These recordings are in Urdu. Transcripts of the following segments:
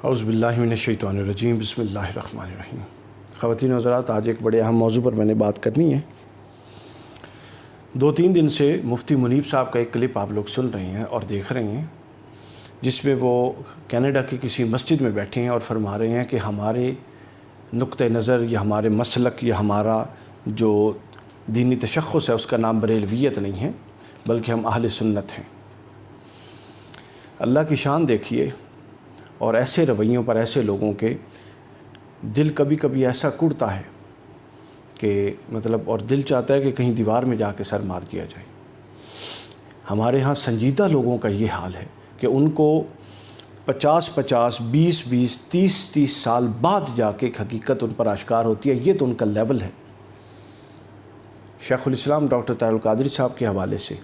اعوذ باللہ من الشیطان الرجیم، بسم اللہ الرحمن الرحیم۔ خواتین و حضرات، آج ایک بڑے اہم موضوع پر میں نے بات کرنی ہے۔ 2-3 دن سے مفتی منیب صاحب کا ایک کلپ آپ لوگ سن رہے ہیں اور دیکھ رہے ہیں، جس میں وہ کینیڈا کی کسی مسجد میں بیٹھے ہیں اور فرما رہے ہیں کہ ہمارے نقطہ نظر یا ہمارے مسلک یا ہمارا جو دینی تشخص ہے اس کا نام بریلویت نہیں ہے، بلکہ ہم اہل سنت ہیں۔ اللہ کی شان دیکھیے، اور ایسے رویوں پر ایسے لوگوں کے دل کبھی کبھی ایسا کڑتا ہے کہ اور دل چاہتا ہے کہ کہیں دیوار میں جا کے سر مار دیا جائے۔ ہمارے ہاں سنجیدہ لوگوں کا یہ حال ہے کہ ان کو 50-50, 20-20, 30-30 سال بعد جا کے ایک حقیقت ان پر آشکار ہوتی ہے۔ یہ تو ان کا لیول ہے۔ شیخ الاسلام ڈاکٹر طاہر القادری صاحب کے حوالے سے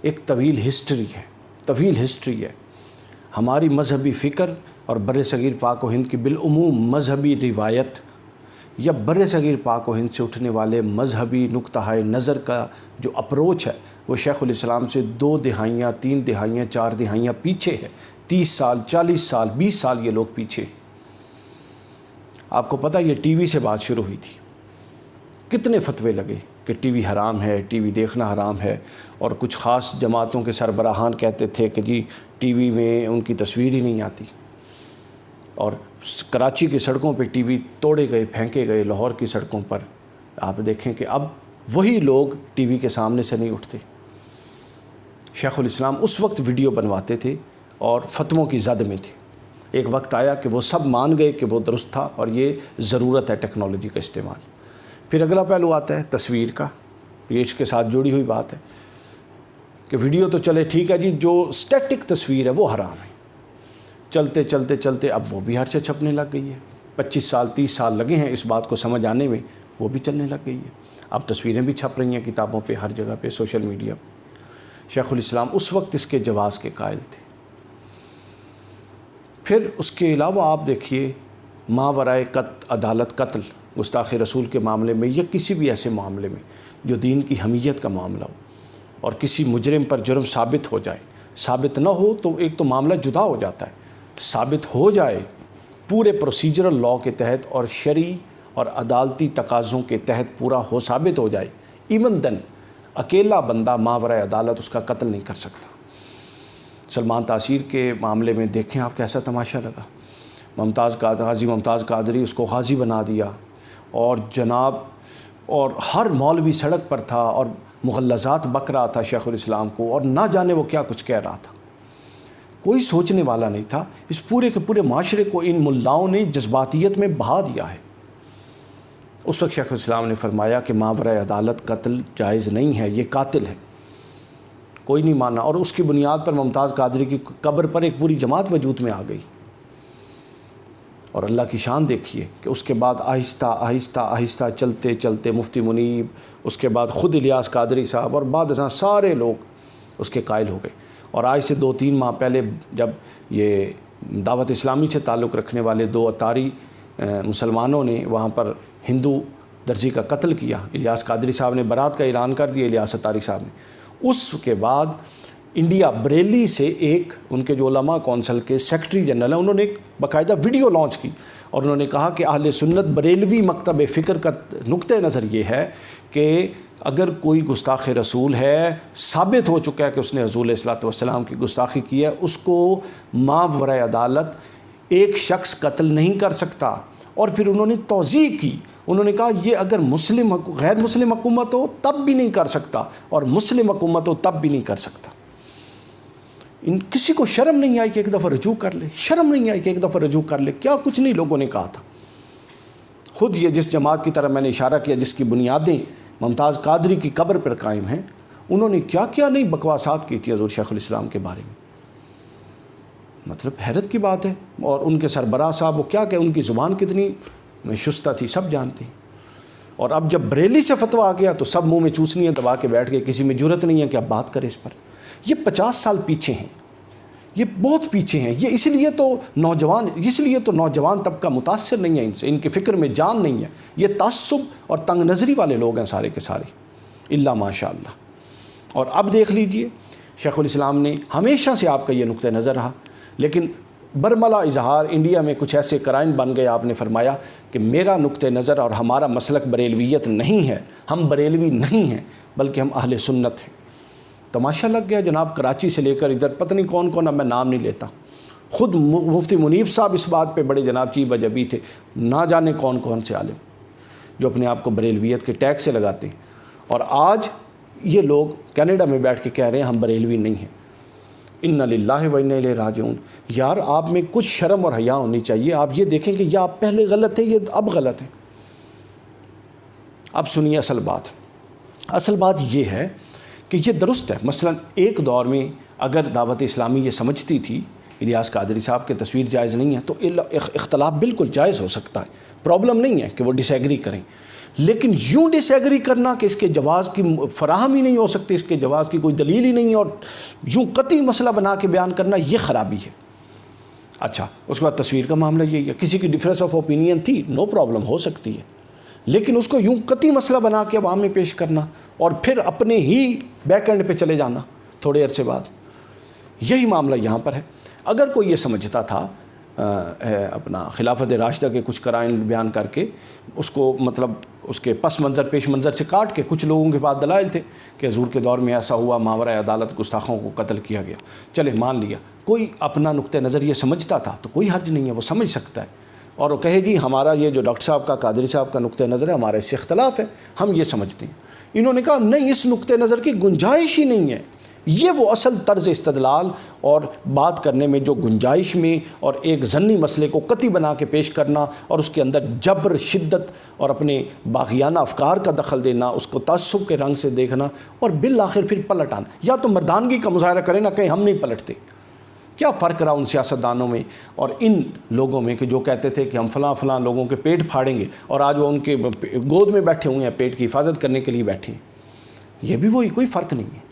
ایک طویل ہسٹری ہے۔ ہماری مذہبی فکر اور بر صغیر پاک و ہند کی بالعموم مذہبی روایت یا بر صغیر پاک و ہند سے اٹھنے والے مذہبی نقطہ نظر کا جو اپروچ ہے وہ شیخ الاسلام سے 2 دہائیاں 3 دہائیاں 4 دہائیاں پیچھے ہے۔ 30 سال 40 سال 20 سال یہ لوگ پیچھے۔ آپ کو پتہ یہ ٹی وی سے بات شروع ہوئی تھی، کتنے فتوے لگے کہ ٹی وی حرام ہے، ٹی وی دیکھنا حرام ہے، اور کچھ خاص جماعتوں کے سربراہان کہتے تھے کہ جی ٹی وی میں ان کی تصویر ہی نہیں آتی، اور کراچی کی سڑکوں پہ ٹی وی توڑے گئے، پھینکے گئے۔ لاہور کی سڑکوں پر آپ دیکھیں کہ اب وہی لوگ ٹی وی کے سامنے سے نہیں اٹھتے۔ شیخ الاسلام اس وقت ویڈیو بنواتے تھے اور فتووں کی زد میں تھے۔ ایک وقت آیا کہ وہ سب مان گئے کہ وہ درست تھا اور یہ ضرورت ہے ٹیکنالوجی کا استعمال۔ پھر اگلا پہلو آتا ہے تصویر کا، یہ اس کے ساتھ جڑی ہوئی بات ہے کہ ویڈیو تو چلے ٹھیک ہے جی، جو سٹیٹک تصویر ہے وہ حرام ہے۔ چلتے اب وہ بھی ہر سے چھپنے لگ گئی ہے۔ 25 سال 30 سال لگے ہیں اس بات کو سمجھ آنے میں، وہ بھی چلنے لگ گئی ہے۔ اب تصویریں بھی چھپ رہی ہیں کتابوں پہ، ہر جگہ پہ، سوشل میڈیا پہ۔ شیخ الاسلام اس وقت اس کے جواز کے قائل تھے۔ پھر اس کے علاوہ آپ دیکھیے ماورائے عدالت قتل، گستاخ رسول کے معاملے میں یا کسی بھی ایسے معاملے میں جو دین کی حمیت کا معاملہ ہو اور کسی مجرم پر جرم ثابت ہو جائے، ثابت نہ ہو تو ایک تو معاملہ جدا ہو جاتا ہے، ثابت ہو جائے پورے پروسیجرل لاء کے تحت اور شرعی اور عدالتی تقاضوں کے تحت پورا ہو، ثابت ہو جائے، ایون دن اکیلا بندہ ماورائے عدالت اس کا قتل نہیں کر سکتا۔ سلمان تاثیر کے معاملے میں دیکھیں آپ کیسا تماشا لگا۔ غازی ممتاز قادری اس کو غازی بنا دیا، اور جناب اور ہر مولوی سڑک پر تھا اور مغلظات بک رہا تھا شیخ الاسلام کو، اور نہ جانے وہ کیا کچھ کہہ رہا تھا۔ کوئی سوچنے والا نہیں تھا۔ اس پورے کے پورے معاشرے کو ان ملاؤں نے جذباتیت میں بہا دیا ہے۔ اس وقت شیخ الاسلام نے فرمایا کہ ماورائے عدالت قتل جائز نہیں ہے، یہ قاتل ہے۔ کوئی نہیں مانا، اور اس کی بنیاد پر ممتاز قادری کی قبر پر ایک پوری جماعت وجود میں آ گئی۔ اور اللہ کی شان دیکھیے کہ اس کے بعد آہستہ چلتے مفتی منیب، اس کے بعد خود الیاس قادری صاحب اور بعد ازاں سارے لوگ اس کے قائل ہو گئے۔ اور آج سے 2-3 ماہ پہلے جب یہ دعوت اسلامی سے تعلق رکھنے والے 2 اتاری مسلمانوں نے وہاں پر ہندو درزی کا قتل کیا، الیاس قادری صاحب نے برات کا اعلان کر دیا، الیاس اتاری صاحب نے، اس کے بعد انڈیا بریلی سے ایک ان کے جو علماء کونسل کے سیکرٹری جنرل ہیں، انہوں نے ایک باقاعدہ ویڈیو لانچ کی، اور انہوں نے کہا کہ اہل سنت بریلوی مکتب فکر کا نقطہ نظر یہ ہے کہ اگر کوئی گستاخ رسول ہے، ثابت ہو چکا ہے کہ اس نے حضور علیہ الصلوۃ والسلام کی گستاخی کی ہے، اس کو ماورائے عدالت ایک شخص قتل نہیں کر سکتا۔ اور پھر انہوں نے توضیح کی، انہوں نے کہا یہ اگر غیر مسلم حکومت ہو تب بھی نہیں کر سکتا، اور مسلم حکومت ہو تب بھی نہیں کر سکتا۔ کسی کو شرم نہیں آئی کہ ایک دفعہ رجوع کر لے، شرم نہیں آئی کہ ایک دفعہ رجوع کر لے؟ کیا کچھ نہیں لوگوں نے کہا تھا۔ خود یہ جس جماعت کی طرح میں نے اشارہ کیا جس کی بنیادیں ممتاز قادری کی قبر پر قائم ہیں، انہوں نے کیا کیا نہیں بکواسات کی تھی حضور شیخ الاسلام کے بارے میں۔ حیرت کی بات ہے۔ اور ان کے سربراہ صاحب وہ کیا کہ ان کی زبان کتنی شستہ تھی، سب جانتے ہیں۔ اور اب جب بریلی سے فتویٰ آ گیا تو سب منہ میں چوسنیاں دبا کے بیٹھ گئے، کسی میں جرت نہیں ہے کہ اب بات کرے اس پر۔ یہ 50 سال پیچھے ہیں، یہ بہت پیچھے ہیں۔ یہ اس لیے تو نوجوان طبقہ متاثر نہیں ہے ان سے، ان کے فکر میں جان نہیں ہے۔ یہ تعصب اور تنگ نظری والے لوگ ہیں سارے کے سارے، الا ماشاء اللہ۔ اور اب دیکھ لیجئے شیخ الاسلام نے ہمیشہ سے آپ کا یہ نقطہ نظر رہا، لیکن برملا اظہار انڈیا میں کچھ ایسے کرائم بن گئے. آپ نے فرمایا کہ میرا نقطہ نظر اور ہمارا مسلک بریلویت نہیں ہے, ہم بریلوی نہیں ہیں بلکہ ہم اہل سنت ہیں. تماشا لگ گیا جناب. کراچی سے لے کر ادھر پتہ نہیں کون کون, اب میں نام نہیں لیتا, خود مفتی منیب صاحب اس بات پہ بڑے جناب چیب جبی تھے, نہ جانے کون کون سے عالم جو اپنے آپ کو بریلویت کے ٹیگ سے لگاتے ہیں. اور آج یہ لوگ کینیڈا میں بیٹھ کے کہہ رہے ہیں ہم بریلوی نہیں ہیں. انا للہ و انا الیہ راجعون. یار آپ میں کچھ شرم اور حیا ہونی چاہیے. آپ یہ دیکھیں کہ یہ آپ پہلے غلط ہے, یہ اب غلط ہے. اب سنیے اصل بات. اصل بات یہ ہے کہ یہ درست ہے. مثلا ایک دور میں اگر دعوت اسلامی یہ سمجھتی تھی الیاس قادری صاحب کے تصویر جائز نہیں ہے, تو اختلاف بالکل جائز ہو سکتا ہے, پرابلم نہیں ہے کہ وہ ڈس ایگری کریں. لیکن یوں ڈس ایگری کرنا کہ اس کے جواز کی فراہم ہی نہیں ہو سکتی, اس کے جواز کی کوئی دلیل ہی نہیں ہے, اور یوں قطعی مسئلہ بنا کے بیان کرنا, یہ خرابی ہے. اچھا, اس کے بعد تصویر کا معاملہ یہی ہے. کسی کی ڈفرینس آف اوپینین تھی, نو پرابلم, ہو سکتی ہے. لیکن اس کو یوں قطعی مسئلہ بنا کے عوام میں پیش کرنا اور پھر اپنے ہی بیک اینڈ پہ چلے جانا تھوڑے عرصے بعد, یہی معاملہ یہاں پر ہے. اگر کوئی یہ سمجھتا تھا اپنا خلافت راشدہ کے کچھ قرائن بیان کر کے اس کو مطلب اس کے پس منظر پیش منظر سے کاٹ کے, کچھ لوگوں کے پاس دلائل تھے کہ حضور کے دور میں ایسا ہوا, ماورائے عدالت گستاخوں کو قتل کیا گیا, چلے مان لیا. کوئی اپنا نقطہ نظر یہ سمجھتا تھا تو کوئی حرج نہیں ہے, وہ سمجھ سکتا ہے, اور وہ کہے جی ہمارا یہ جو ڈاکٹر صاحب کا قادری صاحب کا نقطہ نظر ہے ہمارا اس سے اختلاف ہے, ہم یہ سمجھتے ہیں. انہوں نے کہا نہیں, اس نقطہ نظر کی گنجائش ہی نہیں ہے. یہ وہ اصل طرز استدلال اور بات کرنے میں جو گنجائش میں اور ایک ضمنی مسئلے کو قطعی بنا کے پیش کرنا اور اس کے اندر جبر, شدت اور اپنے باغیانہ افکار کا دخل دینا, اس کو تعصب کے رنگ سے دیکھنا اور بالآخر پھر پلٹ آنا. یا تو مردانگی کا مظاہرہ کریں نا, کہیں ہم نہیں پلٹتے. کیا فرق رہا ان سیاستدانوں میں اور ان لوگوں میں کہ جو کہتے تھے کہ ہم فلاں فلاں لوگوں کے پیٹ پھاڑیں گے, اور آج وہ ان کے گود میں بیٹھے ہوئے ہیں, پیٹ کی حفاظت کرنے کے لیے بیٹھے ہیں. یہ بھی وہی, کوئی فرق نہیں ہے.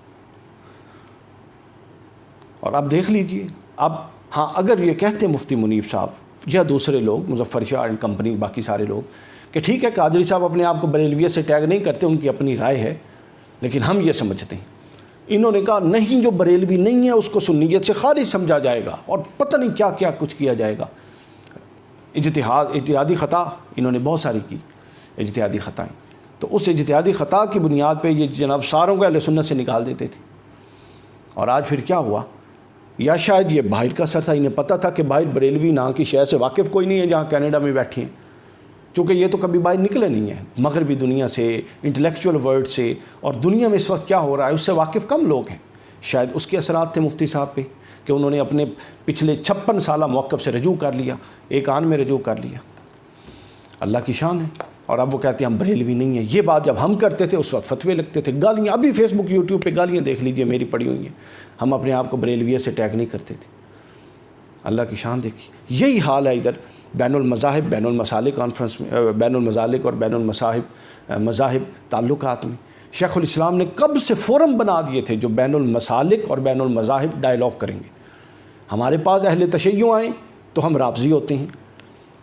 اور اب دیکھ لیجئے. اب ہاں, اگر یہ کہتے ہیں مفتی منیب صاحب یا دوسرے لوگ, مظفر شاہ اینڈ کمپنی, باقی سارے لوگ, کہ ٹھیک ہے قادری صاحب اپنے آپ کو بریلویت سے ٹیگ نہیں کرتے, ان کی اپنی رائے ہے, لیکن ہم یہ سمجھتے ہیں. انہوں نے کہا نہیں, جو بریلوی نہیں ہے اس کو سنیت سے خارج سمجھا جائے گا اور پتہ نہیں کیا کیا کچھ کیا جائے گا. اجتہادی خطا انہوں نے بہت ساری کی, اجتہادی خطائیں. تو اس اجتہادی خطا کی بنیاد پہ یہ جناب ساروں کو اہل سنت سے نکال دیتے تھے. اور آج پھر کیا ہوا؟ یا شاید یہ باہر کا اثر تھا, انہیں پتہ تھا کہ باہر بریلوی نام کی شہر سے واقف کوئی نہیں ہے جہاں کینیڈا میں بیٹھے ہیں, چونکہ یہ تو کبھی باہر نکلے نہیں ہیں مغربی دنیا سے, انٹلیکچوئل ورلڈ سے, اور دنیا میں اس وقت کیا ہو رہا ہے اس سے واقف کم لوگ ہیں. شاید اس کے اثرات تھے مفتی صاحب پہ کہ انہوں نے اپنے پچھلے 56 سالہ موقف سے رجوع کر لیا, ایک آن میں رجوع کر لیا. اللہ کی شان ہے. اور اب وہ کہتے ہیں ہم بریلوی نہیں ہیں. یہ بات جب ہم کرتے تھے اس وقت فتوے لگتے تھے, گالیاں, ابھی فیس بک یوٹیوب پہ گالیاں دیکھ لیجئے میری پڑی ہوئی ہیں. ہم اپنے آپ کو بریلویت سے ٹیگ نہیں کرتے تھے. اللہ کی شان دیکھی. یہی حال ہے ادھر بین المذاہب, بین المسالک کانفرنس میں, بین المذالک اور بین مذاہب تعلقات میں. شیخ الاسلام نے کب سے فورم بنا دیے تھے جو بین المسالک اور بین المذاہب ڈائلاگ کریں گے. ہمارے پاس اہل تشیع آئیں تو ہم رافضی ہوتے ہیں.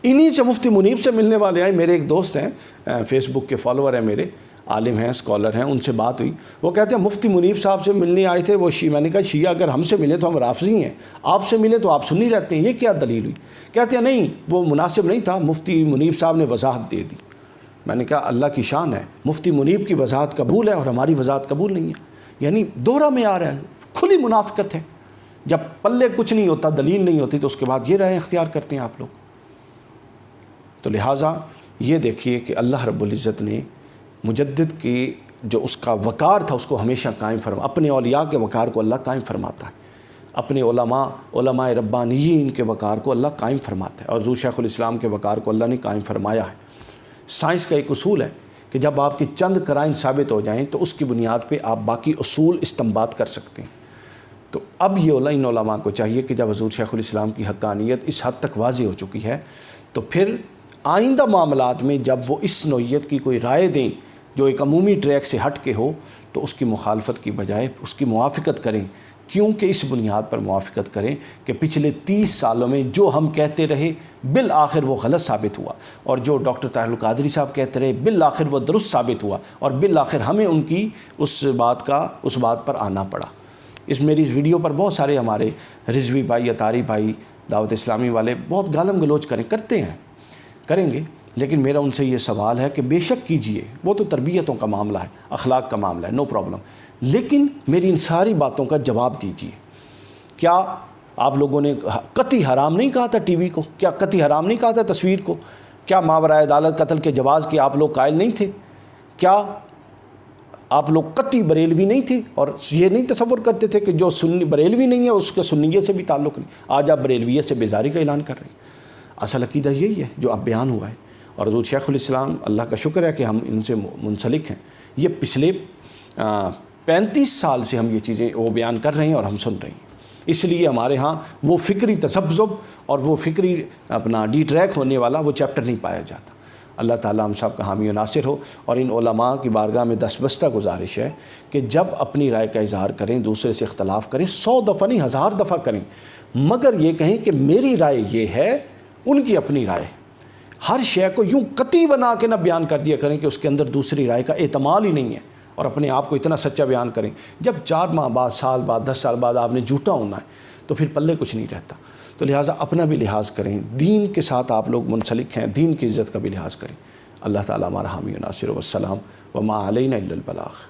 انہی سے مفتی منیب سے ملنے والے آئے. میرے ایک دوست ہیں, فیس بک کے فالوور ہیں میرے, عالم ہیں, اسکالر ہیں, ان سے بات ہوئی. وہ کہتے ہیں مفتی منیب صاحب سے ملنے آئے تھے وہ میں نے کہا شیعہ اگر ہم سے ملے تو ہم رافضی ہیں, آپ سے ملے تو آپ سنی رہتے ہیں, یہ کیا دلیل ہوئی؟ کہتے ہیں نہیں وہ مناسب نہیں تھا, مفتی منیب صاحب نے وضاحت دے دی. میں نے کہا اللہ کی شان ہے, مفتی منیب کی وضاحت قبول ہے اور ہماری وضاحت قبول نہیں ہے. یعنی دوہرا میں آ رہا ہے, کھلی منافقت ہے. جب پلے کچھ نہیں ہوتا, دلیل نہیں ہوتی, تو اس کے بعد یہ رائے اختیار کرتے ہیں آپ لوگ. تو لہٰذا یہ دیکھیے کہ اللہ رب العزت نے مجدد کی جو اس کا وقار تھا اس کو ہمیشہ قائم اپنے اولیاء کے وقار کو اللہ قائم فرماتا ہے, اپنے علماء ربانیین کے وقار کو اللہ قائم فرماتا ہے, اور حضور شیخ الاسلام کے وقار کو اللہ نے قائم فرمایا ہے. سائنس کا ایک اصول ہے کہ جب آپ کی چند قرائن ثابت ہو جائیں تو اس کی بنیاد پہ آپ باقی اصول استنباط کر سکتے ہیں. تو اب یہ ان علماء کو چاہیے کہ جب حضور شیخ الاسلام کی حقانیت اس حد تک واضح ہو چکی ہے تو پھر آئندہ معاملات میں جب وہ اس نوعیت کی کوئی رائے دیں جو ایک عمومی ٹریک سے ہٹ کے ہو تو اس کی مخالفت کی بجائے اس کی موافقت کریں. کیونکہ اس بنیاد پر موافقت کریں کہ پچھلے 30 سالوں میں جو ہم کہتے رہے بالآخر وہ غلط ثابت ہوا, اور جو ڈاکٹر طاہر القادری صاحب کہتے رہے بالآخر وہ درست ثابت ہوا, اور بالآخر ہمیں ان کی اس بات پر آنا پڑا. میری اس ویڈیو پر بہت سارے ہمارے رضوی بھائی, اطاری بھائی, دعوت اسلامی والے بہت گالم گلوچ کریں گے، لیکن میرا ان سے یہ سوال ہے کہ بے شک کیجئے، وہ تو تربیتوں کا معاملہ ہے، اخلاق کا معاملہ ہے، نو پرابلم، لیکن میری ان ساری باتوں کا جواب دیجئے۔ کیا آپ لوگوں نے قطعی حرام نہیں کہا تھا ٹی وی کو؟ کیا قطعی حرام نہیں کہا تھا تصویر کو؟ کیا ماورائے عدالت قتل کے جواز کے آپ لوگ قائل نہیں تھے؟ کیا آپ لوگ قطعی بریلوی نہیں تھے اور یہ نہیں تصور کرتے تھے کہ جو سنی بریلوی نہیں ہے اس کے سنیت سے بھی تعلق نہیں؟ آج آپ بریلویت سے بیزاری کا اعلان کر رہے ہیں۔ اصل عقیدہ یہی ہے جو اب بیان ہوا ہے، اور حضور شیخ الاسلام، اللہ کا شکر ہے کہ ہم ان سے منسلک ہیں۔ یہ پچھلے 35 سال سے ہم یہ چیزیں وہ بیان کر رہے ہیں اور ہم سن رہے ہیں، اس لیے ہمارے ہاں وہ فکری تذبذب اور وہ فکری اپنا ڈی ٹریک ہونے والا وہ چیپٹر نہیں پایا جاتا۔ اللہ تعالیٰ ہم سب کا حامی و ناصر ہو، اور ان علماء کی بارگاہ میں دستبستہ گزارش ہے کہ جب اپنی رائے کا اظہار کریں، دوسرے سے اختلاف کریں، 100 دفعہ نہیں 1000 دفعہ کریں، مگر یہ کہیں کہ میری رائے یہ ہے، ان کی اپنی رائے۔ ہر شے کو یوں قطعی بنا کے نہ بیان کر دیا کریں کہ اس کے اندر دوسری رائے کا احتمال ہی نہیں ہے، اور اپنے آپ کو اتنا سچا بیان کریں۔ جب 4 ماہ بعد، سال بعد، 10 سال بعد آپ نے جھوٹا ہونا ہے تو پھر پلے کچھ نہیں رہتا۔ تو لہٰذا اپنا بھی لحاظ کریں، دین کے ساتھ آپ لوگ منسلک ہیں، دین کی عزت کا بھی لحاظ کریں۔ اللہ تعالیٰ ہمارا حامی و ناصر، والسلام وما علینا الا البلاغ۔